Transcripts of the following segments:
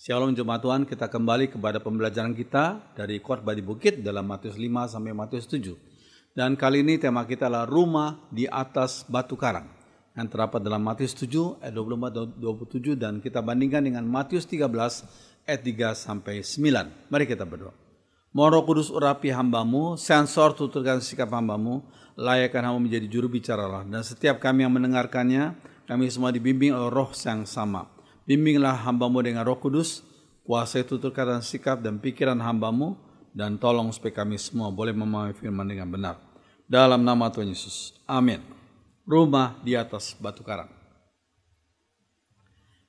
Shalom Jemaat Tuhan, kita kembali kepada pembelajaran kita dari Khotbah di Bukit dalam Matius 5 sampai Matius 7. Dan kali ini tema kita adalah rumah di atas batu karang yang terdapat dalam Matius 7 ayat 24-27 dan kita bandingkan dengan Matius 13 ayat 3 sampai 9. Mari kita berdoa. Mohon Roh Kudus urapi hambamu, sensor tuturkan sikap hambamu, layakkan hambamu menjadi juru bicara Allah. Dan setiap kami yang mendengarkannya, kami semua dibimbing oleh Roh yang sama. Bimbinglah hambamu dengan Roh Kudus, kuasai tuturkan dan sikap dan pikiran hambamu, dan tolong supaya kami semua boleh memahami firman dengan benar. Dalam nama Tuhan Yesus. Amin. Rumah di atas batu karang.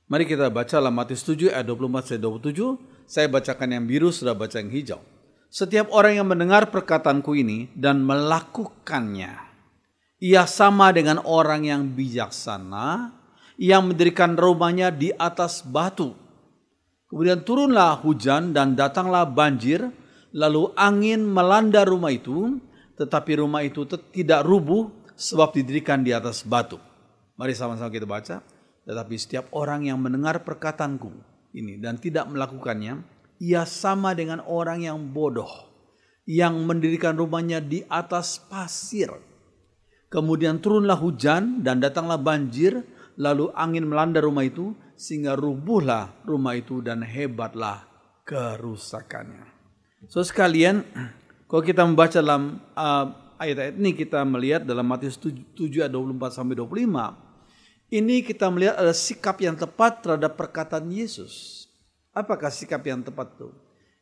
Mari kita baca dalam Matius 7 ayat 24-27. Saya bacakan yang biru, sudah baca yang hijau. Setiap orang yang mendengar perkataanku ini dan melakukannya, ia sama dengan orang yang bijaksana yang mendirikan rumahnya di atas batu. Kemudian turunlah hujan dan datanglah banjir, lalu angin melanda rumah itu, tetapi rumah itu tidak rubuh sebab didirikan di atas batu. Mari sama-sama kita baca. Tetapi setiap orang yang mendengar perkataanku ini dan tidak melakukannya, ia sama dengan orang yang bodoh yang mendirikan rumahnya di atas pasir. Kemudian turunlah hujan dan datanglah banjir, lalu angin melanda rumah itu sehingga rubuhlah rumah itu dan hebatlah kerusakannya. So sekalian, kalau kita membaca dalam ayat-ayat ini kita melihat dalam Matius 7 ayat 24 sampai 25, ini kita melihat ada sikap yang tepat terhadap perkataan Yesus. Apakah sikap yang tepat itu?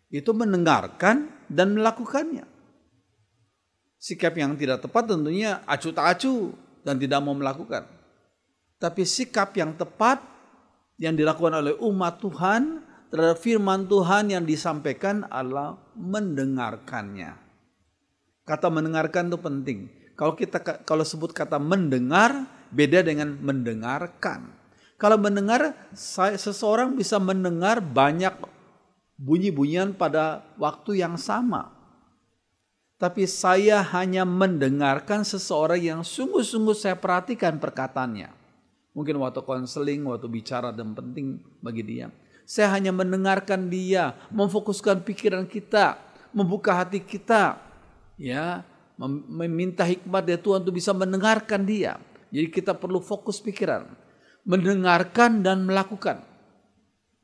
Itu mendengarkan dan melakukannya. Sikap yang tidak tepat tentunya acuh tak acuh dan tidak mau melakukan. Tapi sikap yang tepat yang dilakukan oleh umat Tuhan terhadap firman Tuhan yang disampaikan adalah mendengarkannya. Kata mendengarkan itu penting. Kalau sebut kata mendengar beda dengan mendengarkan. Kalau mendengar, seseorang bisa mendengar banyak bunyi-bunyian pada waktu yang sama. Tapi saya hanya mendengarkan seseorang yang sungguh-sungguh saya perhatikan perkataannya. Mungkin waktu konseling, waktu bicara dan penting bagi dia. Saya hanya mendengarkan dia, memfokuskan pikiran kita, membuka hati kita, ya, meminta hikmat dari Tuhan untuk bisa mendengarkan dia. Jadi kita perlu fokus pikiran, mendengarkan dan melakukan.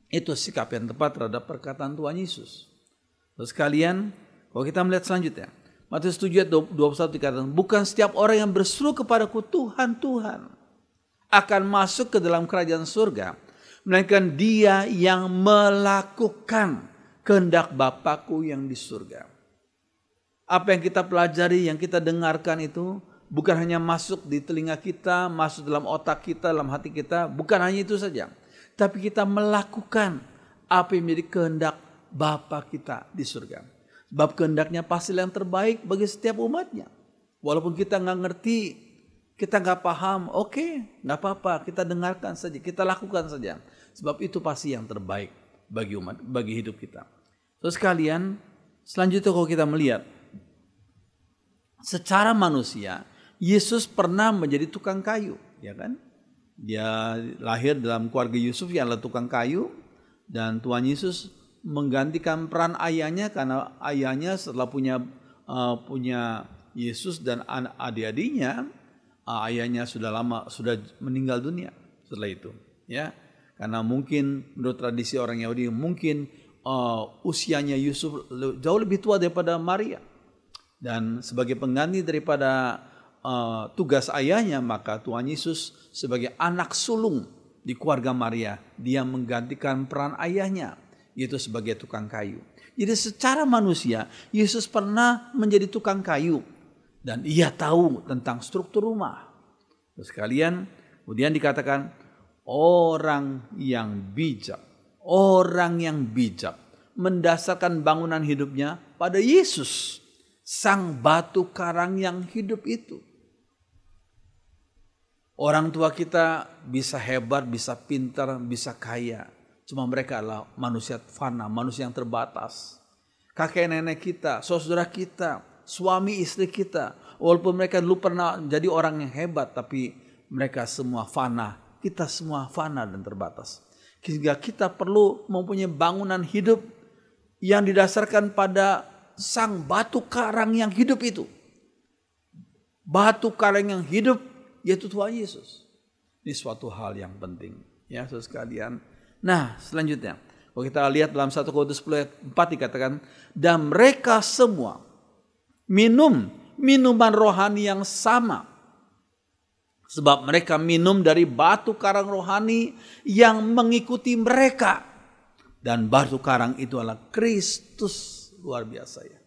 Itu sikap yang tepat terhadap perkataan Tuhan Yesus. Terus sekalian, kalau kita melihat selanjutnya, Matius 7 ayat 21 dikatakan, bukan setiap orang yang berseru kepadaku Tuhan, Tuhan akan masuk ke dalam kerajaan surga, melainkan dia yang melakukan kehendak Bapakku yang di surga. Apa yang kita pelajari, yang kita dengarkan itu bukan hanya masuk di telinga kita, masuk dalam otak kita, dalam hati kita, bukan hanya itu saja. Tapi kita melakukan apa yang menjadi kehendak Bapa kita di surga. Sebab kehendaknya pasti yang terbaik bagi setiap umatnya. Walaupun kita nggak ngerti, kita nggak paham, oke, nggak apa-apa, kita dengarkan saja, kita lakukan saja. Sebab itu pasti yang terbaik bagi umat, bagi hidup kita. Terus sekalian, selanjutnya kalau kita melihat, secara manusia, Yesus pernah menjadi tukang kayu, ya kan? Dia lahir dalam keluarga Yusuf yang adalah tukang kayu, dan Tuhan Yesus menggantikan peran ayahnya karena ayahnya setelah punya Yesus dan adik-adiknya, ayahnya sudah meninggal dunia setelah itu, ya, karena mungkin menurut tradisi orang Yahudi mungkin usianya Yusuf jauh lebih tua daripada Maria, dan sebagai pengganti daripada tugas ayahnya, maka Tuhan Yesus sebagai anak sulung di keluarga Maria, dia menggantikan peran ayahnya, yaitu sebagai tukang kayu. Jadi secara manusia Yesus pernah menjadi tukang kayu. Dan ia tahu tentang struktur rumah. Terus sekalian, kemudian dikatakan orang yang bijak mendasarkan bangunan hidupnya pada Yesus, sang batu karang yang hidup itu. Orang tua kita bisa hebat, bisa pintar, bisa kaya. Cuma mereka adalah manusia fana, manusia yang terbatas. Kakek nenek kita, saudara kita, suami istri kita, walaupun mereka dulu pernah jadi orang yang hebat, tapi mereka semua fana. Kita semua fana dan terbatas. Sehingga kita perlu mempunyai bangunan hidup yang didasarkan pada sang batu karang yang hidup itu. Batu karang yang hidup yaitu Tuhan Yesus. Ini suatu hal yang penting. Ya, saudara sekalian. Nah, selanjutnya. Kalau kita lihat dalam 1 Korintus 10 ayat 4 dikatakan, dan mereka semua minum minuman rohani yang sama. Sebab mereka minum dari batu karang rohani yang mengikuti mereka. Dan batu karang itu adalah Kristus. Luar biasa ya.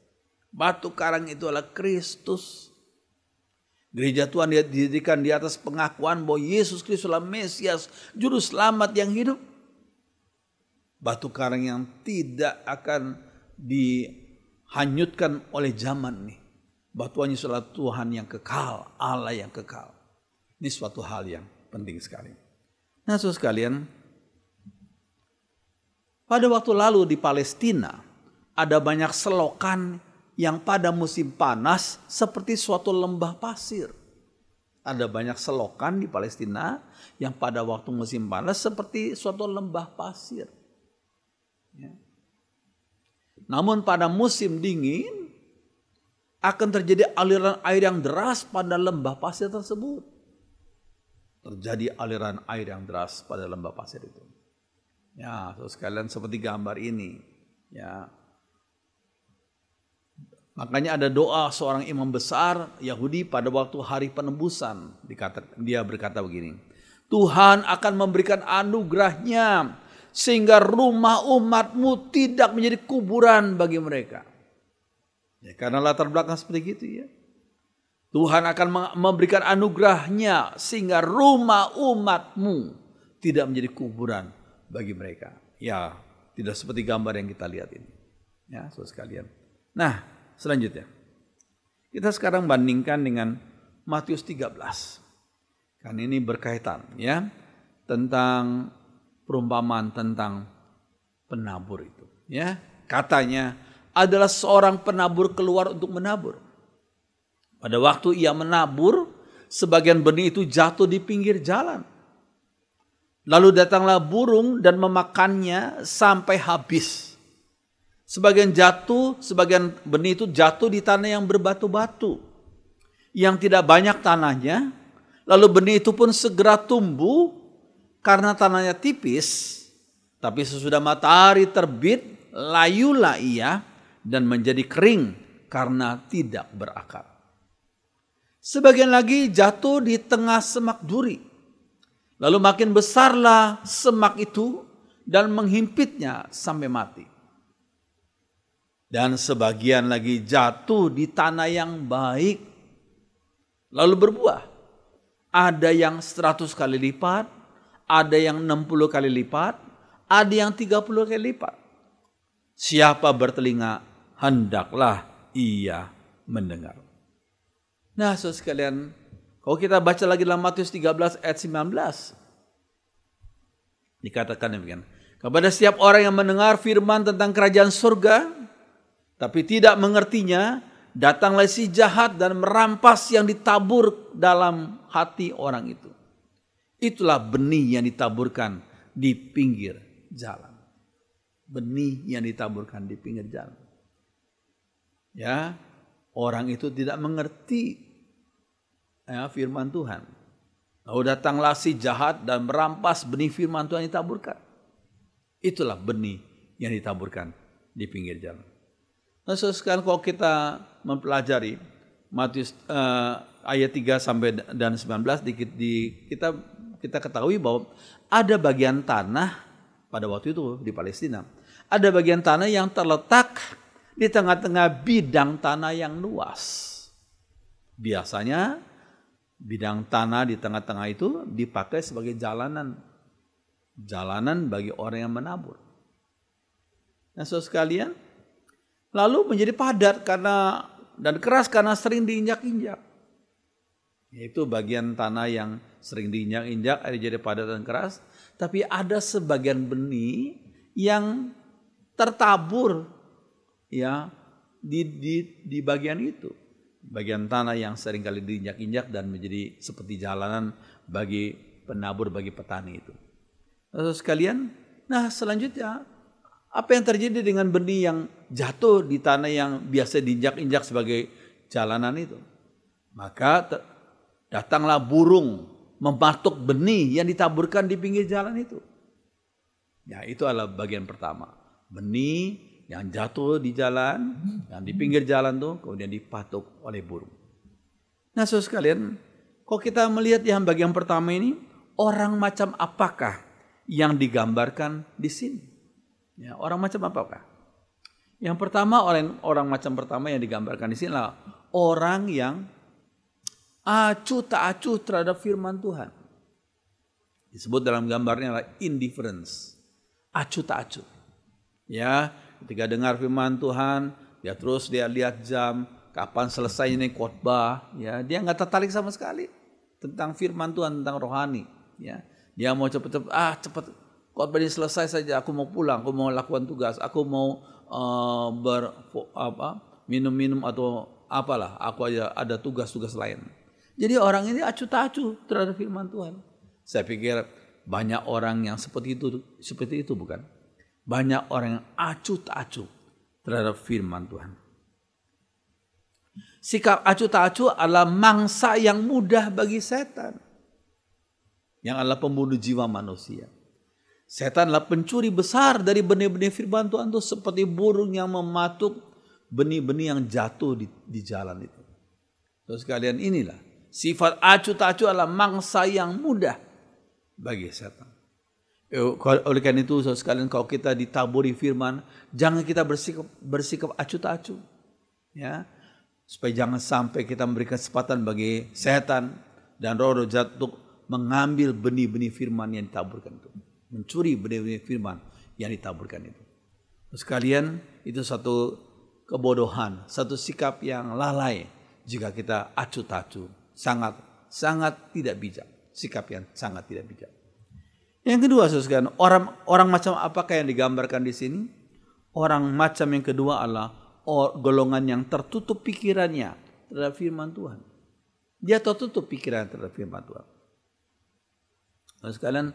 Batu karang itu adalah Kristus. Gereja Tuhan didirikan di atas pengakuan bahwa Yesus Kristus adalah Mesias, Juru Selamat yang hidup. Batu karang yang tidak akan dihanyutkan oleh zaman nih. Batuannya adalah Tuhan yang kekal, Allah yang kekal. Ini suatu hal yang penting sekali. Nah, saudara sekalian, pada waktu lalu di Palestina ada banyak selokan yang pada musim panas seperti suatu lembah pasir. Ada banyak selokan di Palestina yang pada waktu musim panas seperti suatu lembah pasir. Ya. Namun pada musim dingin akan terjadi aliran air yang deras pada lembah pasir tersebut. Terjadi aliran air yang deras pada lembah pasir itu. Ya, saudara sekalian, seperti gambar ini. Ya. Makanya ada doa seorang imam besar Yahudi pada waktu hari penebusan. Dia berkata begini, Tuhan akan memberikan anugerahnya sehingga rumah umatmu tidak menjadi kuburan bagi mereka. Ya, karena latar belakang seperti itu ya. Tuhan akan memberikan anugerahnya sehingga rumah umatmu tidak menjadi kuburan bagi mereka. Ya, tidak seperti gambar yang kita lihat ini. Ya, saudara sekalian. Nah, selanjutnya. Kita sekarang bandingkan dengan Matius 13. Kan ini berkaitan ya tentang perumpamaan tentang penabur itu, ya. Katanya adalah seorang penabur keluar untuk menabur. Pada waktu ia menabur, sebagian benih itu jatuh di pinggir jalan. Lalu datanglah burung dan memakannya sampai habis. Sebagian benih itu jatuh di tanah yang berbatu-batu, yang tidak banyak tanahnya. Lalu benih itu pun segera tumbuh karena tanahnya tipis. Tapi sesudah matahari terbit, layulah ia dan menjadi kering karena tidak berakar. Sebagian lagi jatuh di tengah semak duri. Lalu makin besarlah semak itu dan menghimpitnya sampai mati. Dan sebagian lagi jatuh di tanah yang baik. Lalu berbuah. Ada yang 100 kali lipat, ada yang 60 kali lipat, ada yang 30 kali lipat. Siapa bertelinga, hendaklah ia mendengar. Nah, saudara sekalian, kalau kita baca lagi dalam Matius 13 ayat 19. Dikatakan demikian. Kepada setiap orang yang mendengar firman tentang kerajaan surga, tapi tidak mengertinya, datanglah si jahat dan merampas yang ditabur dalam hati orang itu. Itulah benih yang ditaburkan di pinggir jalan. Benih yang ditaburkan di pinggir jalan. Ya, orang itu tidak mengerti ya, firman Tuhan. Lalu datanglah si jahat dan merampas benih firman Tuhan yang ditaburkan. Itulah benih yang ditaburkan di pinggir jalan. Nah, sekarang kalau kita mempelajari Matius ayat 3 sampai dan 19 kita ketahui bahwa ada bagian tanah pada waktu itu di Palestina. Ada bagian tanah yang terletak di tengah-tengah bidang tanah yang luas. Biasanya bidang tanah di tengah-tengah itu dipakai sebagai jalanan bagi orang yang menabur. Nah, saudara sekalian, lalu menjadi padat dan keras karena sering diinjak-injak. Yaitu bagian tanah yang sering diinjak-injak jadi padat dan keras. Tapi ada sebagian benih yang tertabur ya di bagian itu. Bagian tanah yang sering kali diinjak-injak dan menjadi seperti jalanan bagi penabur, bagi petani itu. Lalu sekalian, Nah selanjutnya, apa yang terjadi dengan benih yang jatuh di tanah yang biasa diinjak-injak sebagai jalanan itu? Maka datanglah burung mematuk benih yang ditaburkan di pinggir jalan itu. Ya, itu adalah bagian pertama. Benih yang jatuh di jalan, yang di pinggir jalan tuh kemudian dipatuk oleh burung. Nah, saudara sekalian, kalau kita melihat yang bagian pertama ini, orang macam apakah yang digambarkan di sini? Ya, orang macam apakah? Yang pertama, orang macam pertama yang digambarkan di sini adalah orang yang acuh tak acuh terhadap firman Tuhan. Disebut dalam gambarnya adalah indifference. Acuh tak acuh. Ya, ketika dengar firman Tuhan, dia terus lihat jam, kapan selesai ini khotbah, ya, dia nggak tertarik sama sekali tentang firman Tuhan, tentang rohani, ya. Dia mau cepat khotbah ini selesai saja, aku mau pulang, aku mau lakukan tugas, aku mau minum-minum atau apalah, aku aja ada tugas-tugas lain. Jadi orang ini acuh tak acuh terhadap firman Tuhan. Saya pikir banyak orang yang seperti itu bukan? Banyak orang yang acuh tak acuh terhadap firman Tuhan. Sikap acuh tak acuh adalah mangsa yang mudah bagi setan, yang adalah pembunuh jiwa manusia. Setan adalah pencuri besar dari benih-benih firman Tuhan itu, seperti burung yang mematuk benih-benih yang jatuh di jalan itu. Terus kalian, inilah sifat acuh tak acuh adalah mangsa yang mudah bagi setan. Oleh karena itu, saudara sekalian, kalau kita ditaburi firman, jangan kita bersikap acuh tak acuh, ya, supaya jangan sampai kita memberikan kesempatan bagi setan dan roh-roh jahat untuk mengambil benih-benih firman yang ditaburkan itu, mencuri benih-benih firman yang ditaburkan itu. Terus kalian, itu satu kebodohan, satu sikap yang lalai jika kita acuh tak acuh, sangat tidak bijak, sikap yang sangat tidak bijak. Yang kedua, saudara, orang macam apakah yang digambarkan di sini? Orang macam yang kedua adalah golongan yang tertutup pikirannya terhadap firman Tuhan. Dia tertutup pikiran terhadap firman Tuhan. Saudara sekalian,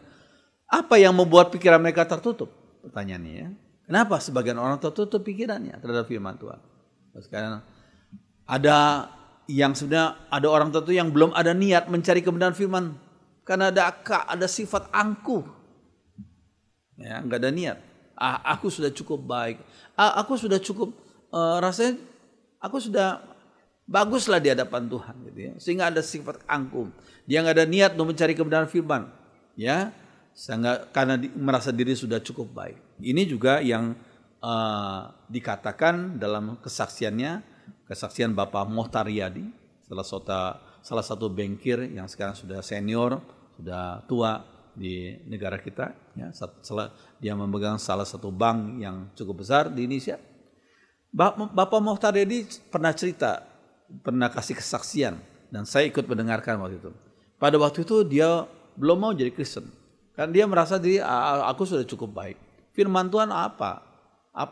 apa yang membuat pikiran mereka tertutup? Pertanyaannya, ya. Kenapa sebagian orang tertutup pikirannya terhadap firman Tuhan? Saudara sekalian, ada orang tertentu yang belum ada niat mencari kebenaran firman, karena ada sifat angkuh, ya, nggak ada niat. Aku sudah cukup baik, aku sudah cukup rasanya aku sudah baguslah di hadapan Tuhan, gitu ya. Sehingga ada sifat angkuh. Dia nggak ada niat untuk mencari kebenaran firman, ya, karena merasa diri sudah cukup baik. Ini juga yang dikatakan dalam kesaksian Bapak Mohtar Riyadi, salah satu bankir yang sekarang sudah senior, sudah tua di negara kita, ya. Dia memegang salah satu bank yang cukup besar di Indonesia. Bapak Mohtar Riyadi pernah kasih kesaksian, dan saya ikut mendengarkan waktu itu. Pada waktu itu dia belum mau jadi Kristen, kan dia merasa diri, aku sudah cukup baik. Firman Tuhan apa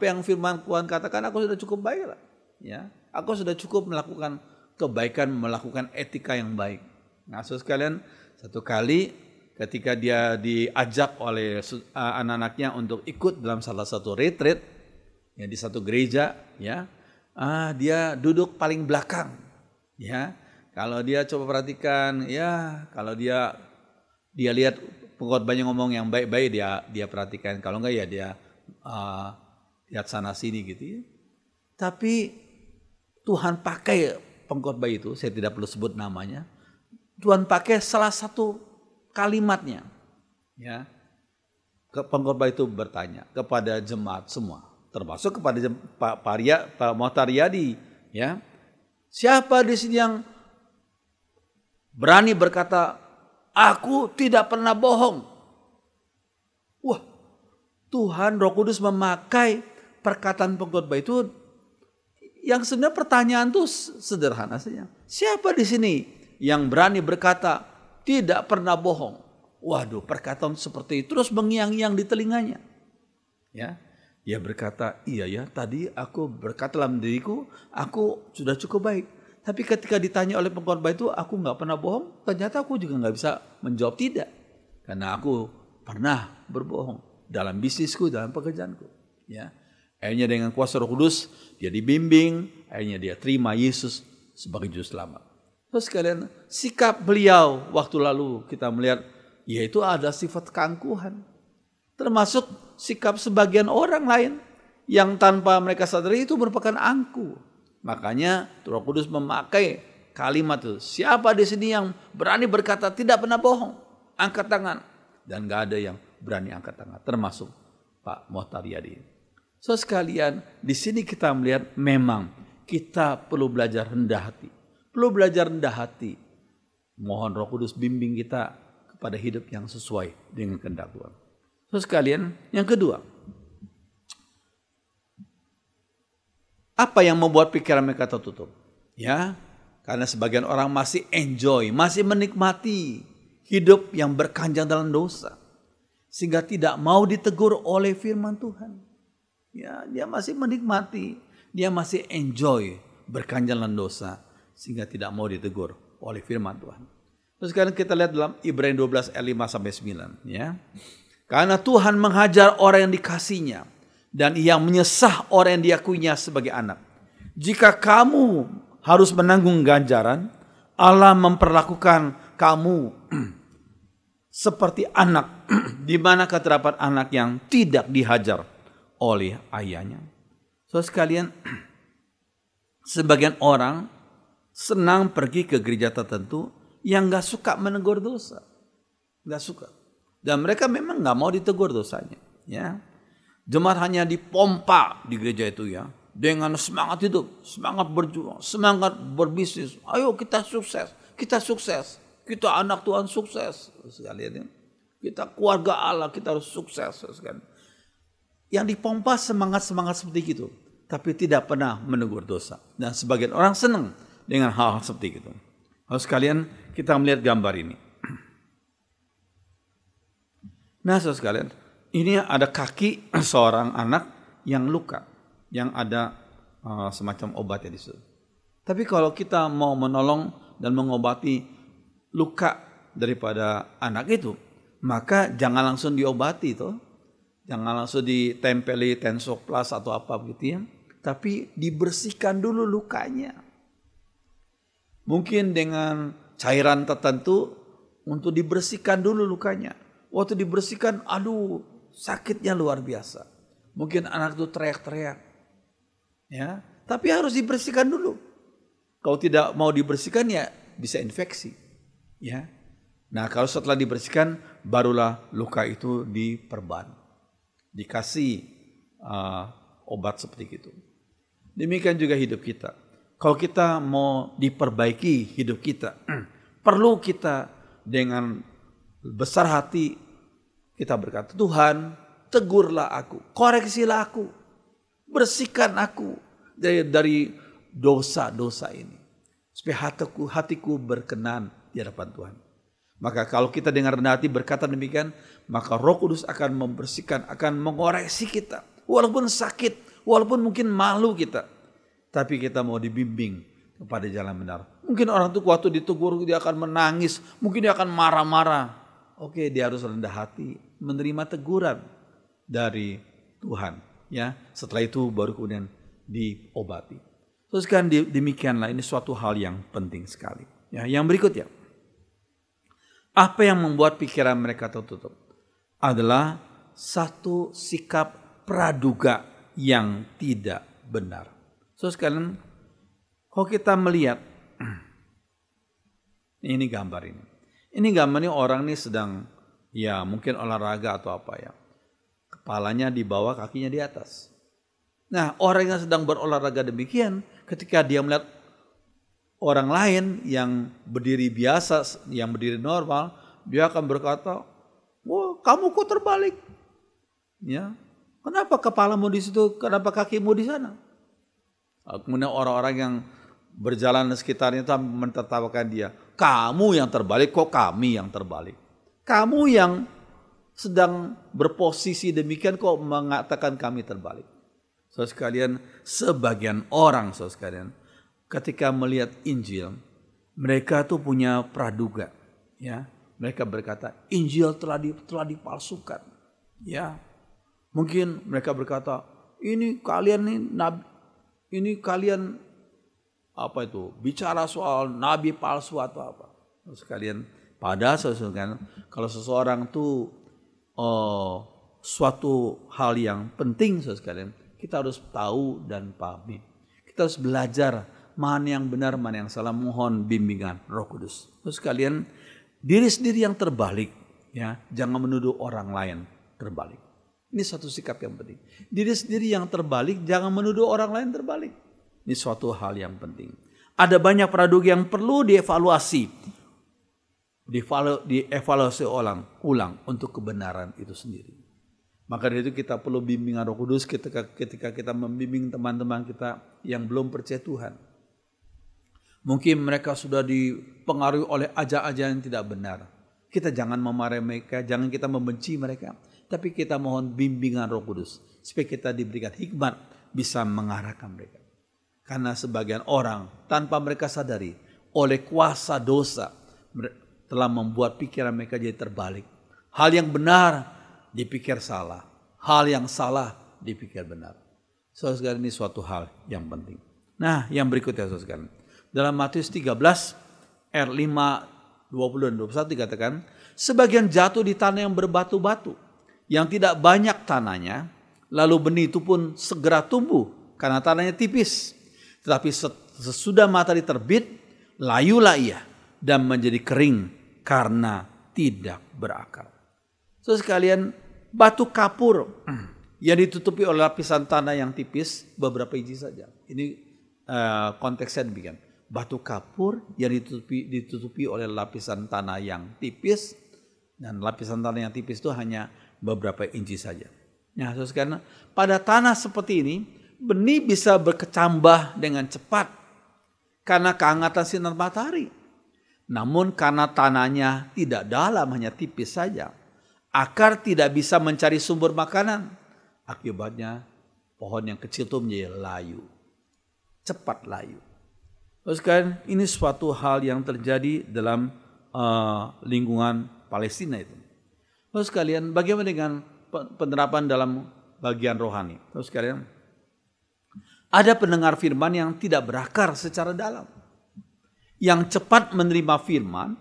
yang firman Tuhan katakan, aku sudah cukup baik lah, ya. Aku sudah cukup melakukan kebaikan, melakukan etika yang baik. Nah, saudara sekalian, satu kali ketika dia diajak oleh anak-anaknya untuk ikut dalam salah satu retreat, ya, di satu gereja, ya, dia duduk paling belakang, ya. Kalau dia coba perhatikan, ya, kalau dia lihat pengkhotbahnya ngomong yang baik-baik, dia perhatikan. Kalau enggak, ya dia lihat sana sini, gitu ya. Tapi Tuhan pakai pengkhotbah itu, saya tidak perlu sebut namanya. Tuhan pakai salah satu kalimatnya, ya. Pengkhotbah itu bertanya kepada jemaat semua, termasuk kepada Pak Mohtar Riyadi, ya. Siapa di sini yang berani berkata, aku tidak pernah bohong? Wah, Tuhan Roh Kudus memakai perkataan pengkhotbah itu, yang sebenarnya pertanyaan itu sederhana saja. Siapa di sini yang berani berkata tidak pernah bohong? Waduh, perkataan seperti itu terus mengiang-iang di telinganya, ya. Dia berkata, iya ya, tadi aku berkata dalam diriku, aku sudah cukup baik. Tapi ketika ditanya oleh pengkhotbah itu, aku nggak pernah bohong. Ternyata aku juga nggak bisa menjawab tidak, karena aku pernah berbohong. dalam bisnisku, dalam pekerjaanku. Ya, akhirnya dengan kuasa Roh Kudus dia dibimbing, akhirnya dia terima Yesus sebagai juru selamat. Terus sekalian, sikap beliau waktu lalu kita melihat, yaitu ada sifat keangkuhan. Termasuk sikap sebagian orang lain yang tanpa mereka sadari itu merupakan angkuh. Makanya Roh Kudus memakai kalimat itu. Siapa di sini yang berani berkata tidak pernah bohong? Angkat tangan. Dan gak ada yang berani angkat tangan. Termasuk Pak Mohtar Yadi. So sekalian, di sini kita melihat memang kita perlu belajar rendah hati. Perlu belajar rendah hati. Mohon Roh Kudus bimbing kita kepada hidup yang sesuai dengan kehendak Tuhan. So sekalian, yang kedua. Apa yang membuat pikiran mereka tertutup? Ya, karena sebagian orang masih enjoy, masih menikmati hidup yang berkanjang dalam dosa. Sehingga tidak mau ditegur oleh firman Tuhan. Ya, dia masih menikmati, dia masih enjoy berkanjang dalam dosa. Sehingga tidak mau ditegur oleh firman Tuhan. Terus sekarang kita lihat dalam Ibrani 12 ayat 5-9. Ya. Karena Tuhan menghajar orang yang dikasihnya. Dan yang menyesah orang yang diakuinya sebagai anak. Jika kamu harus menanggung ganjaran, Allah memperlakukan kamu seperti anak. Di mana terdapat anak yang tidak dihajar oleh ayahnya. So sekalian, sebagian orang senang pergi ke gereja tertentu yang gak suka menegur dosa. Gak suka. Dan mereka memang gak mau ditegur dosanya. Ya. Jemaat hanya dipompa di gereja itu ya. Dengan semangat hidup, semangat berjuang, semangat berbisnis. Ayo kita sukses, kita sukses. Kita anak Tuhan sukses. Sekalian ya. Kita keluarga Allah, kita harus sukses. Sekalian. Yang dipompa semangat-semangat seperti itu. Tapi tidak pernah menegur dosa. Dan sebagian orang senang dengan hal-hal seperti itu. Lalu sekalian kita melihat gambar ini. Nah saudara sekalian, ini ada kaki seorang anak yang luka. Yang ada semacam obatnya di situ. Tapi kalau kita mau menolong dan mengobati luka daripada anak itu, maka jangan langsung diobati toh. Jangan langsung ditempeli Tensoplas atau apa begitu ya. Tapi dibersihkan dulu lukanya. Mungkin dengan cairan tertentu untuk dibersihkan dulu lukanya. Waktu dibersihkan, aduh sakitnya luar biasa. Mungkin anak itu teriak-teriak. Ya, tapi harus dibersihkan dulu. Kalau tidak mau dibersihkan ya bisa infeksi. Ya. Nah kalau setelah dibersihkan barulah luka itu diperban. Dikasih obat seperti itu. Demikian juga hidup kita. Kalau kita mau diperbaiki hidup kita, perlu kita dengan besar hati kita berkata, Tuhan tegurlah aku, koreksilah aku, bersihkan aku dari dosa-dosa ini. Supaya hatiku berkenan di hadapan Tuhan. Maka kalau kita dengar rendah hati berkata demikian, maka Roh Kudus akan membersihkan, akan mengoreksi kita. Walaupun sakit, walaupun mungkin malu kita. Tapi kita mau dibimbing kepada jalan benar. Mungkin orang itu waktu ditegur dia akan menangis. Mungkin dia akan marah-marah. Oke, dia harus rendah hati. Menerima teguran dari Tuhan. Ya, setelah itu baru kemudian diobati. Terus kan demikianlah ini suatu hal yang penting sekali. Ya, yang berikutnya. Apa yang membuat pikiran mereka tertutup? Adalah satu sikap praduga yang tidak benar. So sekalian, kalau kita melihat, ini gambar ini. Ini gambar ini orang ini sedang, ya mungkin olahraga atau apa ya. Kepalanya di bawah, kakinya di atas. Nah orang yang sedang berolahraga demikian, ketika dia melihat orang lain yang berdiri biasa, yang berdiri normal, dia akan berkata, wah kamu kok terbalik? Ya, kenapa kepalamu di situ, kenapa kakimu di sana? Kemudian orang-orang yang berjalan di sekitarnya itu mentertawakan dia. Kamu yang terbalik, kok kami yang terbalik? Kamu yang sedang berposisi demikian kok mengatakan kami terbalik? Saudara sekalian, sebagian orang saudara sekalian, ketika melihat Injil, mereka tuh punya praduga. Ya, mereka berkata, Injil telah dipalsukan. Ya, Mungkin mereka berkata, ini kalian nih nabi, ini kalian apa itu bicara soal nabi palsu atau apa. Sekalian pada sesuatu kalau seseorang tuh suatu hal yang penting sekalian, kita harus tahu dan pahami. Kita harus belajar mana yang benar, mana yang salah, mohon bimbingan Roh Kudus. Terus kalian diri sendiri yang terbalik, ya, jangan menuduh orang lain terbalik. Ini satu sikap yang penting. Diri sendiri yang terbalik, jangan menuduh orang lain terbalik. Ini suatu hal yang penting. Ada banyak praduga yang perlu dievaluasi ulang untuk kebenaran itu sendiri. Maka dari itu kita perlu bimbingan Roh Kudus ketika kita membimbing teman-teman kita yang belum percaya Tuhan. Mungkin mereka sudah dipengaruhi oleh ajaran-ajaran yang tidak benar. Kita jangan memarahi mereka, jangan kita membenci mereka. Tapi kita mohon bimbingan Roh Kudus supaya kita diberikan hikmat bisa mengarahkan mereka. Karena sebagian orang tanpa mereka sadari oleh kuasa dosa telah membuat pikiran mereka jadi terbalik. Hal yang benar dipikir salah, hal yang salah dipikir benar. Saudara sekalian, ini suatu hal yang penting. Nah, yang berikutnya saudara sekalian. Dalam Matius 13 ayat 5, 20 dan 21 dikatakan, sebagian jatuh di tanah yang berbatu-batu, yang tidak banyak tanahnya, lalu benih itu pun segera tumbuh karena tanahnya tipis. Tetapi sesudah matahari terbit, layulah ia dan menjadi kering karena tidak berakar. Saudara sekalian, batu kapur yang ditutupi oleh lapisan tanah yang tipis beberapa inci saja. Ini konteksnya demikian. Batu kapur yang ditutupi oleh lapisan tanah yang tipis, dan lapisan tanah yang tipis itu hanya beberapa inci saja. Nah, karena pada tanah seperti ini benih bisa berkecambah dengan cepat karena kehangatan sinar matahari. Namun karena tanahnya tidak dalam, hanya tipis saja, akar tidak bisa mencari sumber makanan. Akibatnya pohon yang kecil itu menjadi layu, cepat layu. Terus kan ini suatu hal yang terjadi dalam lingkungan Palestina itu. Terus kalian bagaimana dengan penerapan dalam bagian rohani? Terus kalian ada pendengar firman yang tidak berakar secara dalam. Yang cepat menerima firman,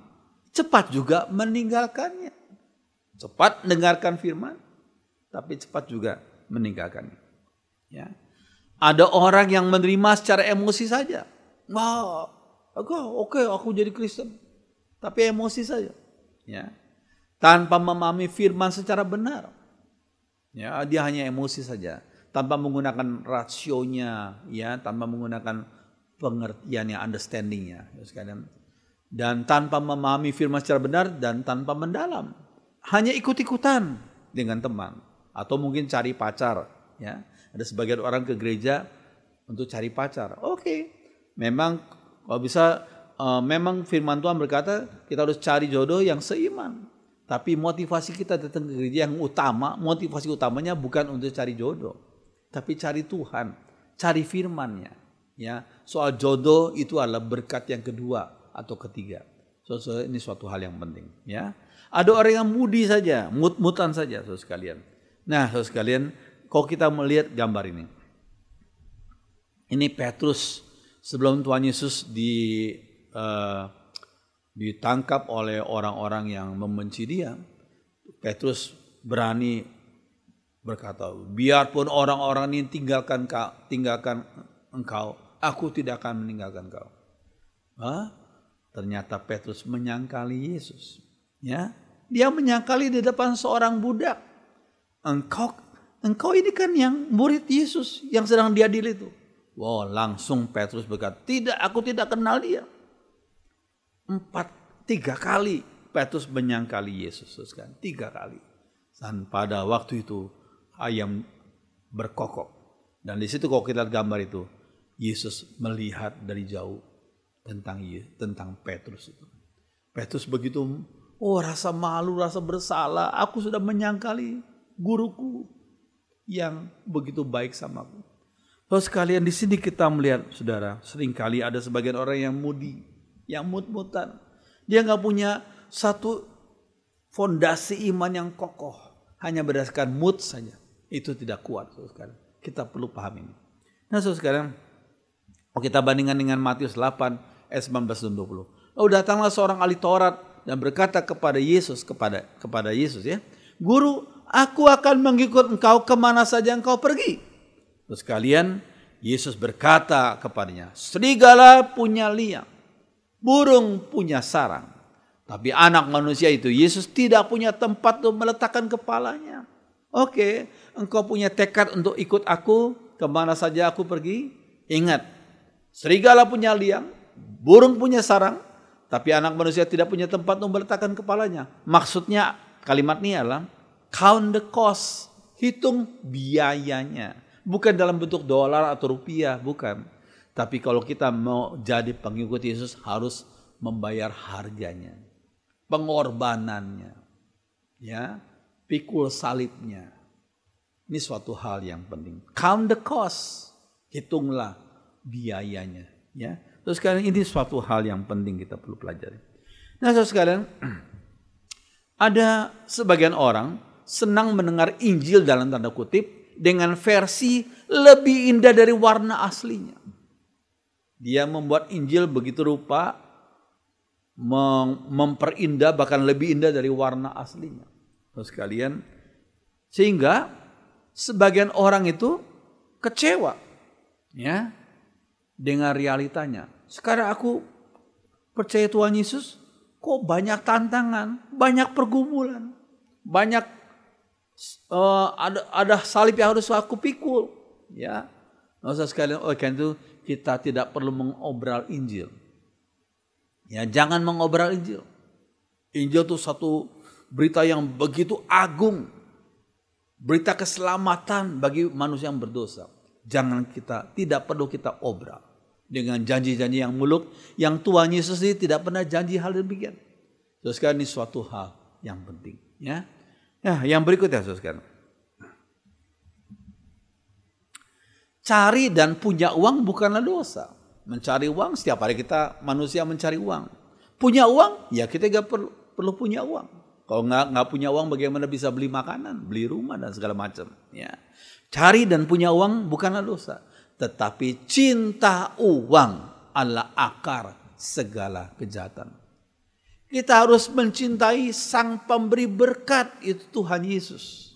cepat juga meninggalkannya. Cepat mendengarkan firman, tapi cepat juga meninggalkannya. Ya. Ada orang yang menerima secara emosi saja. Wah, oke, aku jadi Kristen, tapi emosi saja. Ya. Tanpa memahami firman secara benar. Ya, dia hanya emosi saja, tanpa menggunakan rasionya, ya, tanpa menggunakan pengertiannya, understandingnya, dan tanpa memahami firman secara benar dan tanpa mendalam, hanya ikut-ikutan dengan teman atau mungkin cari pacar. Ya, ada sebagian orang ke gereja untuk cari pacar. Oke, memang kalau bisa, memang firman Tuhan berkata kita harus cari jodoh yang seiman. Tapi motivasi kita datang ke gereja yang utama, motivasi utamanya bukan untuk cari jodoh, tapi cari Tuhan, cari firman-Nya. Ya, soal jodoh itu adalah berkat yang kedua atau ketiga. So, ini suatu hal yang penting. Ya, ada orang yang mudi saja, mut-mutan saja, saudara sekalian. Nah, saudara sekalian, kalau kita melihat gambar ini Petrus sebelum Tuhan Yesus ditangkap oleh orang-orang yang membenci dia. Petrus berani berkata, biarpun orang-orang ini tinggalkan engkau, aku tidak akan meninggalkan kau. Ternyata Petrus menyangkali Yesus. Ya, dia menyangkali di depan seorang budak. Engkau ini kan yang murid Yesus yang sedang diadili itu. Wow, langsung Petrus berkata, tidak, aku tidak kenal dia. 3 kali Petrus menyangkali Yesus, kan? 3 kali. Dan pada waktu itu ayam berkokok. Dan di situ kalau kita lihat gambar itu, Yesus melihat dari jauh tentang Petrus itu. Petrus begitu, rasa malu, rasa bersalah. Aku sudah menyangkali guruku yang begitu baik samaku. Terus sekalian di sini kita melihat, saudara, seringkali ada sebagian orang yang mudi, yang mut-mutan. Dia nggak punya satu fondasi iman yang kokoh, hanya berdasarkan mood saja. Itu tidak kuat, saudara. Kita perlu paham ini. Nah, saudara, kita bandingkan dengan Matius 8 ayat 19 dan 20. Lalu datanglah seorang ahli Taurat dan berkata kepada Yesus, kepada Yesus ya, Guru, aku akan mengikut engkau kemana saja engkau pergi. Terus kalian, Yesus berkata kepadanya, serigala punya liang, burung punya sarang, tapi anak manusia itu, Yesus, tidak punya tempat untuk meletakkan kepalanya. Oke, engkau punya tekad untuk ikut aku kemana saja aku pergi. Ingat, serigala punya liang, burung punya sarang, tapi anak manusia tidak punya tempat untuk meletakkan kepalanya. Maksudnya kalimat ini adalah count the cost, hitung biayanya. Bukan dalam bentuk dolar atau rupiah, bukan. Tapi kalau kita mau jadi pengikut Yesus harus membayar harganya, pengorbanannya, ya, pikul salibnya. Ini suatu hal yang penting. Count the cost, hitunglah biayanya, ya. Terus sekarang ini suatu hal yang penting kita perlu pelajari. Nah, saudara sekalian, ada sebagian orang senang mendengar Injil dalam tanda kutip dengan versi lebih indah dari warna aslinya. Dia membuat Injil begitu rupa, memperindah bahkan lebih indah dari warna aslinya. Terus sekalian, sehingga sebagian orang itu kecewa, ya, dengan realitanya. Sekarang aku percaya Tuhan Yesus, kok banyak tantangan, banyak pergumulan, banyak ada salib yang harus aku pikul, ya. Maksud sekalian, kan itu kita tidak perlu mengobral Injil. Ya, jangan mengobral Injil. Injil itu satu berita yang begitu agung, berita keselamatan bagi manusia yang berdosa. Tidak perlu kita obral dengan janji-janji yang muluk, yang Tuhan Yesus ini tidak pernah janji hal demikian. Terus sekarang ini suatu hal yang penting, ya. Nah, yang berikutnya, saudara. Cari dan punya uang bukanlah dosa. Mencari uang, setiap hari kita manusia mencari uang. Punya uang, ya kita gak perlu punya uang. Kalau nggak punya uang, bagaimana bisa beli makanan, beli rumah dan segala macam. Ya. Cari dan punya uang bukanlah dosa. Tetapi cinta uang adalah akar segala kejahatan. Kita harus mencintai sang pemberi berkat, itu Tuhan Yesus.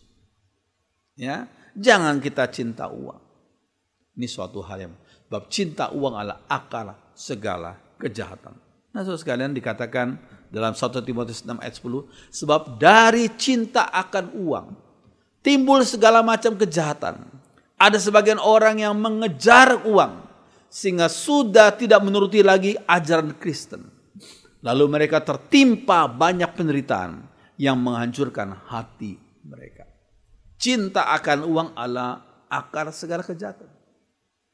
Ya, jangan kita cinta uang. Ini suatu hal yang bab cinta uang adalah akar segala kejahatan. Nah, saudara sekalian, dikatakan dalam 1 Timotius 6 ayat 10, sebab dari cinta akan uang timbul segala macam kejahatan. Ada sebagian orang yang mengejar uang sehingga sudah tidak menuruti lagi ajaran Kristen. Lalu mereka tertimpa banyak penderitaan yang menghancurkan hati mereka. Cinta akan uang adalah akar segala kejahatan.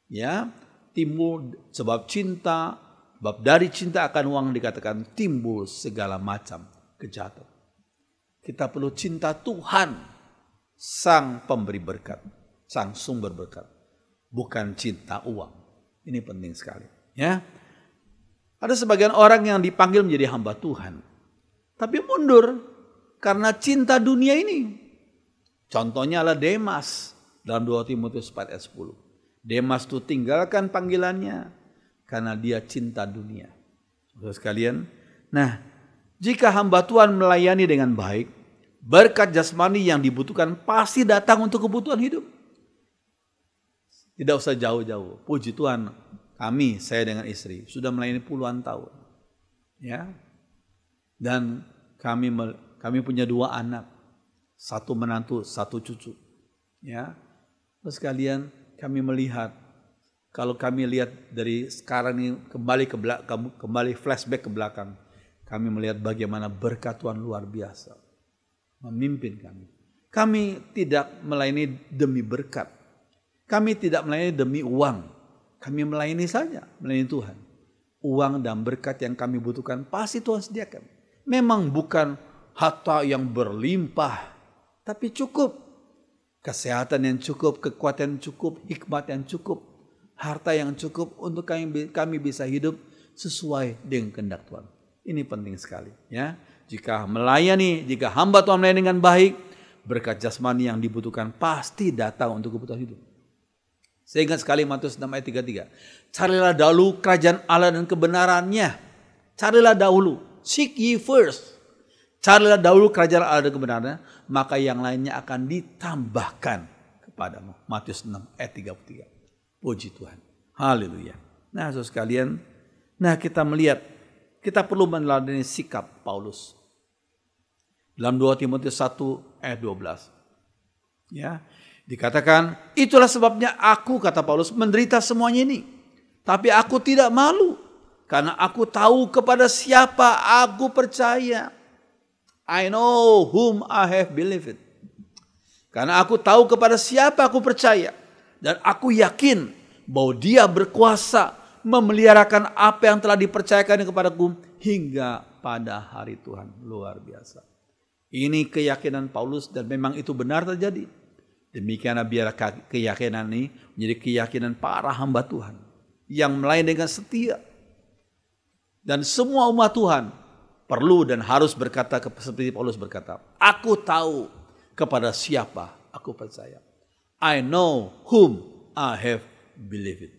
Ya, timbul sebab cinta, bab dari cinta akan uang dikatakan timbul segala macam kejahatan. Kita perlu cinta Tuhan, sang pemberi berkat, sang sumber berkat, bukan cinta uang. Ini penting sekali, ya. Ada sebagian orang yang dipanggil menjadi hamba Tuhan, tapi mundur karena cinta dunia ini. Contohnya adalah Demas dalam 2 Timotius 4 ayat 10. Demas itu tinggalkan panggilannya karena dia cinta dunia. Saudara sekalian, nah, jika hamba Tuhan melayani dengan baik, berkat jasmani yang dibutuhkan pasti datang untuk kebutuhan hidup. Tidak usah jauh-jauh. Puji Tuhan, saya dengan istri sudah melayani puluhan tahun, ya. Dan kami punya 2 anak, 1 menantu, 1 cucu, ya. Terus kalian, kami melihat, kalau kami lihat dari sekarang ini kembali flashback ke belakang, kami melihat bagaimana berkat Tuhan luar biasa memimpin kami. Kami tidak melayani demi berkat, kami tidak melayani demi uang. Kami melayani saja, melayani Tuhan. Uang dan berkat yang kami butuhkan pasti Tuhan sediakan. Memang bukan harta yang berlimpah, tapi cukup. Kesehatan yang cukup, kekuatan yang cukup, hikmat yang cukup, harta yang cukup untuk kami bisa hidup sesuai dengan kehendak Tuhan. Ini penting sekali, ya. Jika hamba Tuhan melayani dengan baik, berkat jasmani yang dibutuhkan pasti datang untuk kebutuhan hidup. Saya ingat sekali Matius 6 ayat 33. Carilah dahulu kerajaan Allah dan kebenarannya. Carilah dahulu. Seek ye first. Carilah dahulu kerajaan Allah dan kebenarannya. Maka yang lainnya akan ditambahkan kepadamu. Matius 6 ayat 33. Puji Tuhan. Haleluya. Nah saudara sekalian. Nah kita melihat. Kita perlu meneladani sikap Paulus. Dalam 2 Timotius 1 ayat 12. Ya. Dikatakan, itulah sebabnya aku, kata Paulus, menderita semuanya ini. Tapi aku tidak malu. Karena aku tahu kepada siapa aku percaya. I know whom I have believed. Karena aku tahu kepada siapa aku percaya. Dan aku yakin bahwa dia berkuasa memeliharakan apa yang telah dipercayakan kepadaku hingga pada hari Tuhan. Luar biasa. Ini keyakinan Paulus dan memang itu benar terjadi. Demikianlah biar keyakinan ini menjadi keyakinan para hamba Tuhan. Yang melayani dengan setia. Dan semua umat Tuhan perlu dan harus berkata seperti Paulus berkata. Aku tahu kepada siapa aku percaya. I know whom I have believed.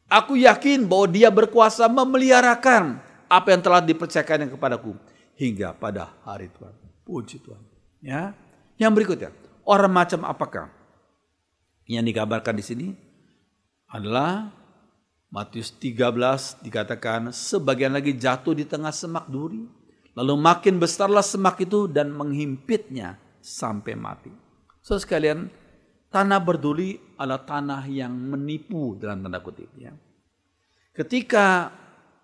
Aku yakin bahwa dia berkuasa memeliharakan apa yang telah dipercayakan kepadaku. Hingga pada hari Tuhan. Puji Tuhan. Ya. Yang berikutnya. Orang macam apakah? Yang dikabarkan di sini adalah Matius 13 dikatakan sebagian lagi jatuh di tengah semak duri. Lalu makin besarlah semak itu dan menghimpitnya sampai mati. Saudara sekalian, tanah berduri adalah tanah yang menipu dalam tanda kutip. Ya. Ketika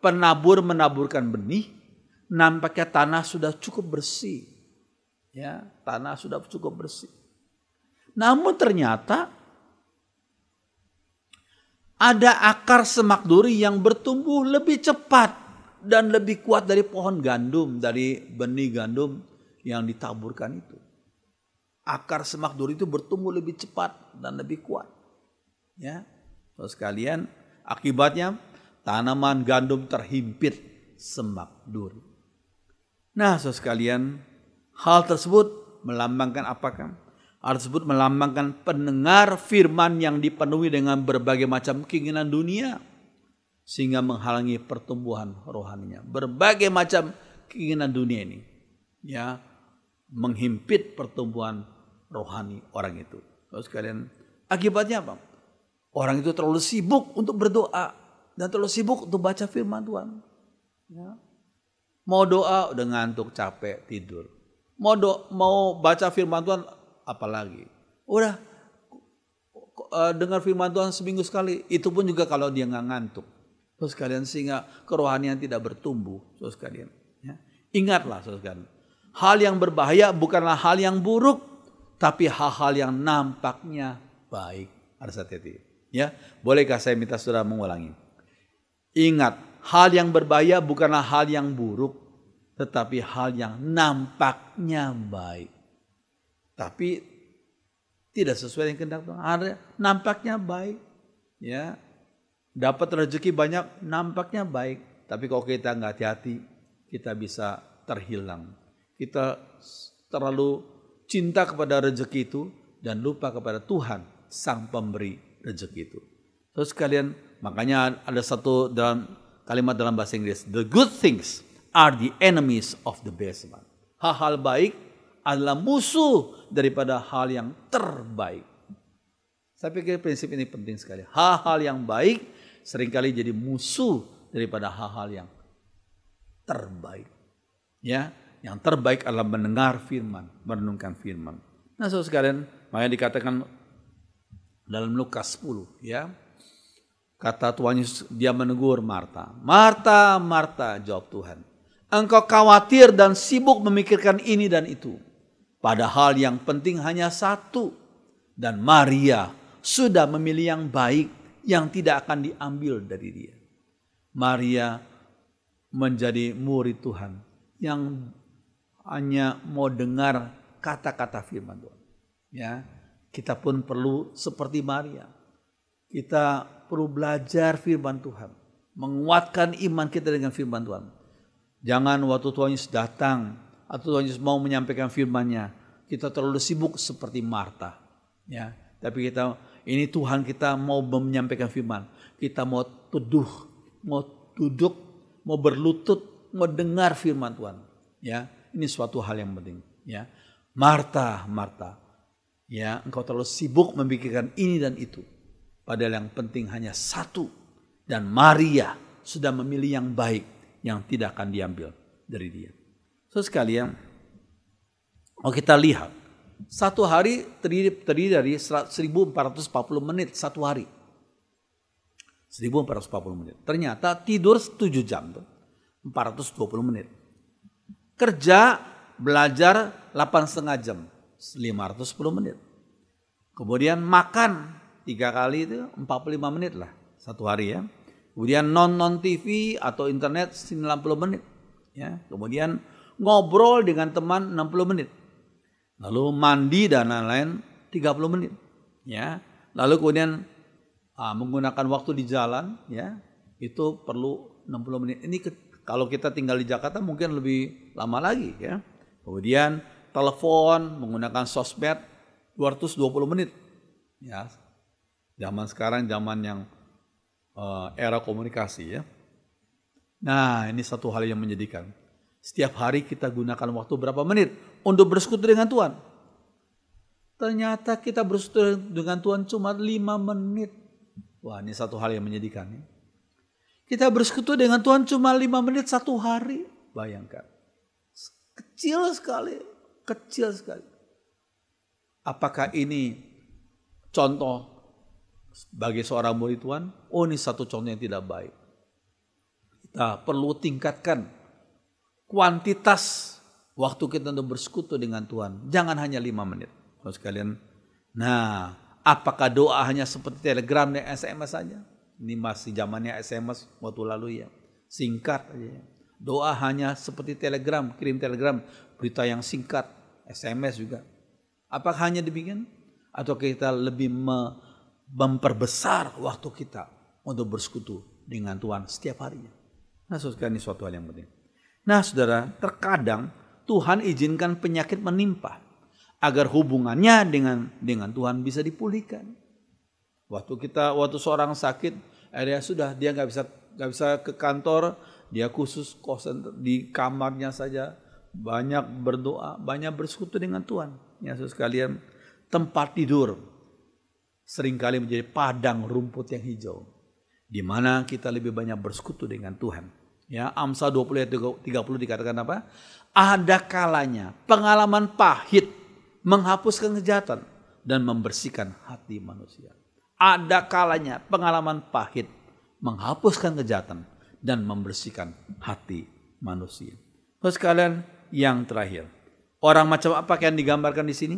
penabur menaburkan benih, nampaknya tanah sudah cukup bersih. Ya, tanah sudah cukup bersih. Namun ternyata ada akar semak duri yang bertumbuh lebih cepat dan lebih kuat dari pohon gandum, dari benih gandum yang ditaburkan itu. Akar semak duri itu bertumbuh lebih cepat dan lebih kuat. Ya, terus sekalian, akibatnya tanaman gandum terhimpit semak duri. Nah, saudara sekalian, hal tersebut melambangkan apakah? Hal tersebut melambangkan pendengar firman yang dipenuhi dengan berbagai macam keinginan dunia. Sehingga menghalangi pertumbuhan rohaninya. Berbagai macam keinginan dunia ini. Ya, menghimpit pertumbuhan rohani orang itu. Terus sekalian, akibatnya apa? Orang itu terlalu sibuk untuk berdoa. Dan terlalu sibuk untuk baca firman Tuhan. Ya. Mau doa udah ngantuk, capek, tidur. Mau baca firman Tuhan apalagi. Udah dengar firman Tuhan seminggu sekali. Itu pun juga kalau dia nggak ngantuk. Terus kalian sehingga kerohanian tidak bertumbuh. Terus kalian. Ya. Ingatlah terus kalian. Hal yang berbahaya bukanlah hal yang buruk. Tapi hal-hal yang nampaknya baik. Harus hati-hati. Ya. Bolehkah saya minta saudara mengulangi. Ingat. Hal yang berbahaya bukanlah hal yang buruk. Tetapi hal yang nampaknya baik. Tapi tidak sesuai dengan kehendak Tuhan. Ada nampaknya baik, ya, dapat rezeki banyak, nampaknya baik. Tapi kalau kita nggak hati-hati, kita bisa terhilang. Kita terlalu cinta kepada rezeki itu dan lupa kepada Tuhan, Sang Pemberi rezeki itu. Terus kalian, makanya ada satu dalam kalimat dalam bahasa Inggris, the good things are the enemies of the best one. Hal-hal baik adalah musuh daripada hal yang terbaik. Saya pikir prinsip ini penting sekali. Hal-hal yang baik seringkali jadi musuh daripada hal-hal yang terbaik. Ya, yang terbaik adalah mendengar firman, merenungkan firman. Nah, saudara sekalian, makanya dikatakan dalam Lukas 10, ya. Kata Tuhan Yesus, dia menegur Marta. Marta, Marta, jawab Tuhan. Engkau khawatir dan sibuk memikirkan ini dan itu. Padahal yang penting hanya satu. Dan Maria sudah memilih yang baik yang tidak akan diambil dari dia. Maria menjadi murid Tuhan yang hanya mau dengar kata-kata firman Tuhan. Ya, kita pun perlu seperti Maria. Kita perlu belajar firman Tuhan. Menguatkan iman kita dengan firman Tuhan. Jangan waktu Tuhan Yesus datang atau Tuhan Yesus mau menyampaikan firman-Nya, kita terlalu sibuk seperti Marta. Ya, tapi ini Tuhan kita mau menyampaikan firman. Kita mau teduh, mau duduk, mau berlutut, mau dengar firman Tuhan. Ya, ini suatu hal yang penting. Ya, Marta, ya, engkau terlalu sibuk memikirkan ini dan itu. Padahal yang penting hanya satu. Dan Maria sudah memilih yang baik, yang tidak akan diambil dari dia. So sekalian, kita lihat satu hari terdiri dari 1440 menit satu hari. 1440 menit. Ternyata tidur 7 jam, 420 menit. Kerja, belajar 8,5 jam, 510 menit. Kemudian makan 3 kali itu 45 menit lah satu hari ya. Kemudian non TV atau internet 90 menit. Ya. Kemudian ngobrol dengan teman 60 menit. Lalu mandi dan lain-lain 30 menit. Ya. Lalu kemudian menggunakan waktu di jalan, ya, itu perlu 60 menit. Ini kalau kita tinggal di Jakarta mungkin lebih lama lagi. Ya. Kemudian telepon, menggunakan sosmed 220 menit. Ya. Zaman sekarang zaman yang era komunikasi ya. Nah, ini satu hal yang menyedihkan. Setiap hari kita gunakan waktu berapa menit untuk bersekutu dengan Tuhan. Ternyata kita bersekutu dengan Tuhan cuma 5 menit. Wah, ini satu hal yang menyedihkan. Ya. Kita bersekutu dengan Tuhan cuma 5 menit satu hari. Bayangkan. Kecil sekali. Apakah ini contoh bagi seorang murid Tuhan? Oh, ini satu contoh yang tidak baik. Kita perlu tingkatkan kuantitas waktu kita untuk bersekutu dengan Tuhan. Jangan hanya 5 menit. Kalau sekalian, nah, apakah doa hanya seperti telegram dan SMS saja? Ini masih zamannya SMS waktu lalu ya. Singkat aja. Doa hanya seperti telegram, kirim telegram, berita yang singkat, SMS juga. Apakah hanya demikian? Atau kita lebih memperbesar waktu kita untuk bersekutu dengan Tuhan setiap harinya? Nah, saudara, ini suatu hal yang penting. Nah, saudara, terkadang Tuhan izinkan penyakit menimpa agar hubungannya dengan Tuhan bisa dipulihkan. Waktu seorang sakit, dia nggak bisa ke kantor, dia khusus kosan di kamarnya saja, banyak berdoa, banyak bersekutu dengan Tuhan. Ya, saudara sekalian, tempat tidur seringkali menjadi padang rumput yang hijau, di mana kita lebih banyak bersekutu dengan Tuhan. Ya, Amsal 20 ayat 30 dikatakan apa? Ada kalanya pengalaman pahit menghapuskan kejahatan dan membersihkan hati manusia. Ada kalanya pengalaman pahit menghapuskan kejahatan dan membersihkan hati manusia. Terus sekalian, yang terakhir, orang macam apa yang digambarkan di sini?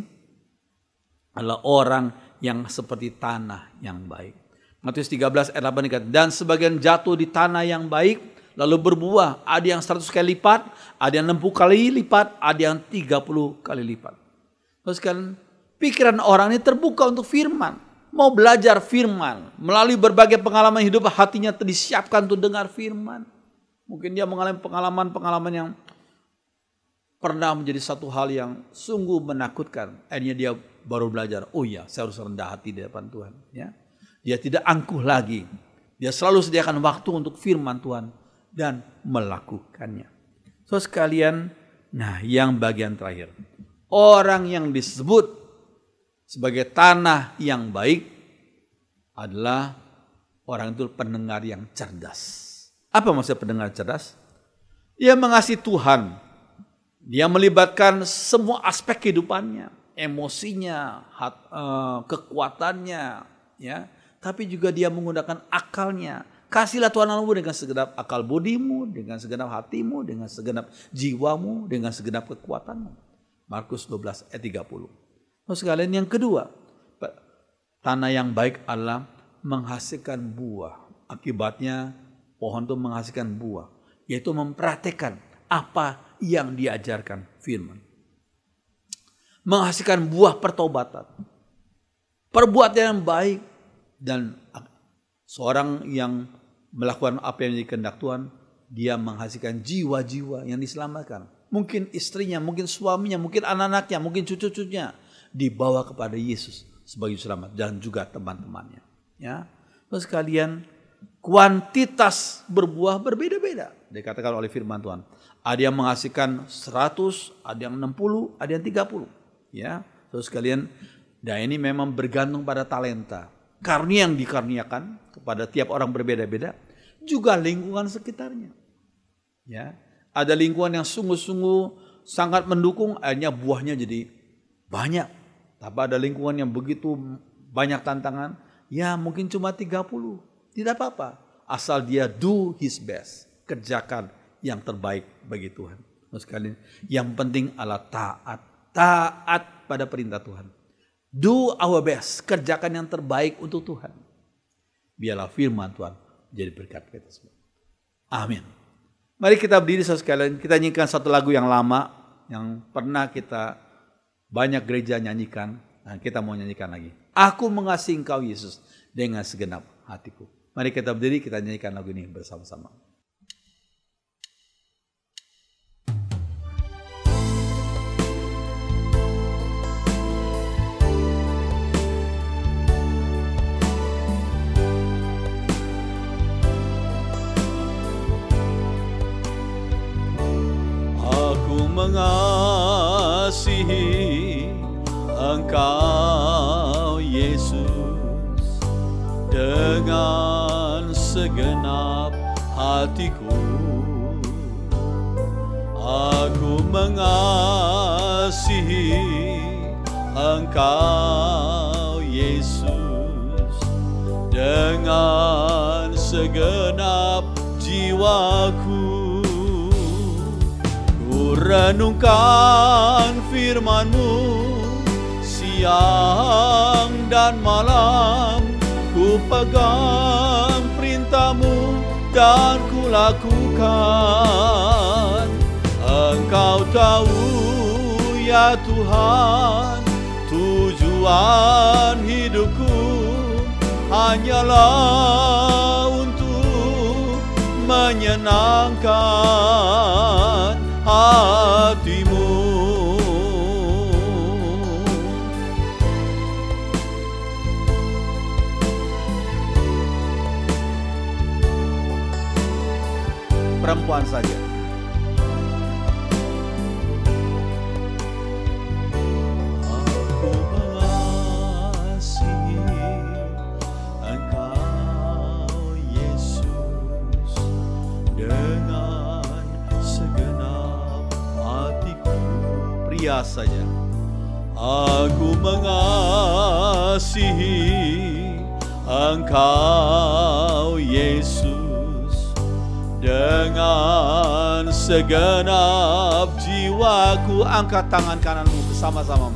Adalah orang yang seperti tanah yang baik. Matius 13 ayat 8 dikatakan, dan sebagian jatuh di tanah yang baik, lalu berbuah, ada yang 100 kali lipat, ada yang 60 kali lipat, ada yang 30 kali lipat. Terus kan pikiran orang ini terbuka untuk firman, mau belajar firman, melalui berbagai pengalaman hidup hatinya disiapkan untuk dengar firman. Mungkin dia mengalami pengalaman yang pernah menjadi satu hal yang sungguh menakutkan. Akhirnya dia baru belajar, oh iya, saya harus rendah hati di depan Tuhan. Ya. Dia tidak angkuh lagi. Dia selalu sediakan waktu untuk firman Tuhan dan melakukannya. So sekalian, nah yang bagian terakhir. Orang yang disebut sebagai tanah yang baik adalah orang itu pendengar yang cerdas. Apa maksud pendengar cerdas? Dia mengasihi Tuhan. Dia melibatkan semua aspek kehidupannya, emosinya, kekuatannya, ya. Tapi juga dia menggunakan akalnya. Kasihlah Tuhan Allahmu dengan segenap akal budimu, dengan segenap hatimu, dengan segenap jiwamu, dengan segenap kekuatanmu. Markus 12 ayat 30. Terus sekalian, yang kedua, tanah yang baik adalah menghasilkan buah. Akibatnya pohon itu menghasilkan buah, yaitu mempraktekkan apa yang diajarkan firman. Menghasilkan buah pertobatan, perbuatan yang baik, dan seorang yang melakukan apa yang dikehendak Tuhan, dia menghasilkan jiwa-jiwa yang diselamatkan. mungkin istrinya, mungkin suaminya, mungkin anak-anaknya, mungkin cucu-cucunya dibawa kepada Yesus sebagai selamat dan juga teman-temannya. Ya, terus kalian kuantitas berbuah berbeda-beda. Dikatakan oleh firman Tuhan. Ada yang menghasilkan 100, ada yang 60, ada yang 30. Ya, terus kalian, dan ini memang bergantung pada talenta. Karunia yang dikaruniakan kepada tiap orang berbeda-beda, juga lingkungan sekitarnya. Ya, ada lingkungan yang sungguh-sungguh sangat mendukung, akhirnya buahnya jadi banyak. Tapi ada lingkungan yang begitu banyak tantangan, ya mungkin cuma 30. Tidak apa-apa, asal dia do his best, kerjakan yang terbaik bagi Tuhan. Sekali, yang penting adalah taat pada perintah Tuhan. Do our best, kerjakan yang terbaik untuk Tuhan. Biarlah firman Tuhan jadi berkat kita semua. Amin. Mari kita berdiri sekalian, kita nyanyikan satu lagu yang lama, yang pernah kita banyak gereja nyanyikan, dan kita mau nyanyikan lagi. Aku mengasihi Engkau Yesus dengan segenap hatiku. Mari kita berdiri, kita nyanyikan lagu ini bersama-sama. Aku mengasihi Engkau Yesus dengan segenap hatiku. Aku mengasihi Engkau Yesus dengan segenap jiwaku. Ku renungkan firman-Mu siang dan malam, ku pegang perintah-Mu dan ku lakukan. Engkau tahu ya Tuhan, tujuan hidupku hanyalah untuk menyenangkan hati-Mu. Perempuan saja. Aku mengasihi Engkau Yesus dengan segenap hatiku. Pria saja. Aku mengasihi Engkau Yesus dengan segenap jiwaku. Angkat tangan kananmu bersama-sama.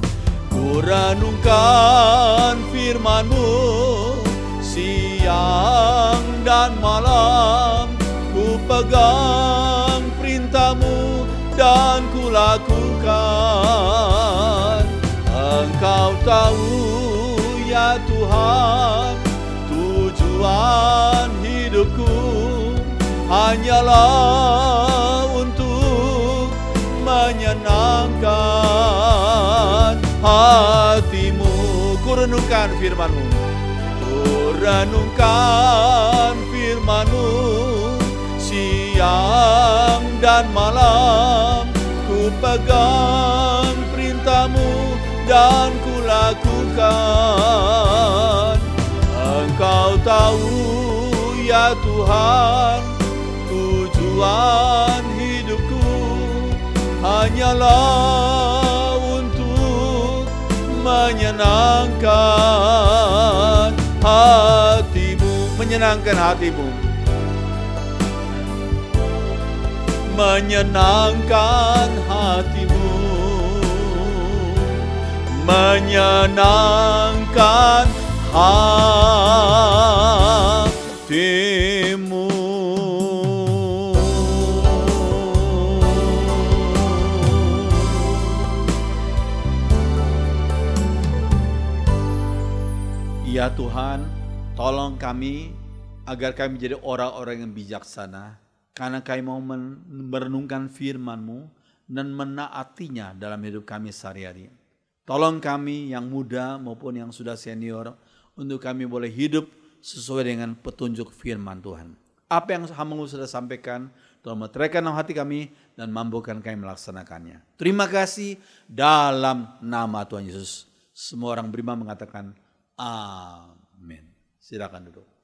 Ku renungkan firman-Mu siang dan malam, ku pegang perintah-Mu dan ku lakukan. Engkau tahu ya Tuhan, tujuan hidupku hanyalah untuk menyenangkan hati-Mu. Ku renungkan firman-Mu, ku renungkan firman-Mu siang dan malam, ku pegang perintah-Mu dan ku lakukan. Engkau tahu ya Tuhan, tujuan hidupku hanyalah untuk menyenangkan hati-Mu. Menyenangkan hati-Mu, menyenangkan hati-Mu, menyenangkan hati-Mu. Ya Tuhan, tolong kami agar kami menjadi orang-orang yang bijaksana, karena kami mau merenungkan firman-Mu dan menaatinya dalam hidup kami sehari-hari. Tolong kami yang muda maupun yang sudah senior untuk kami boleh hidup sesuai dengan petunjuk firman Tuhan. Apa yang hamba-Mu sudah sampaikan, Tuhan meteraikan dalam hati kami dan mampukan kami melaksanakannya. Terima kasih dalam nama Tuhan Yesus. Semua orang beriman mengatakan amin. Silakan duduk.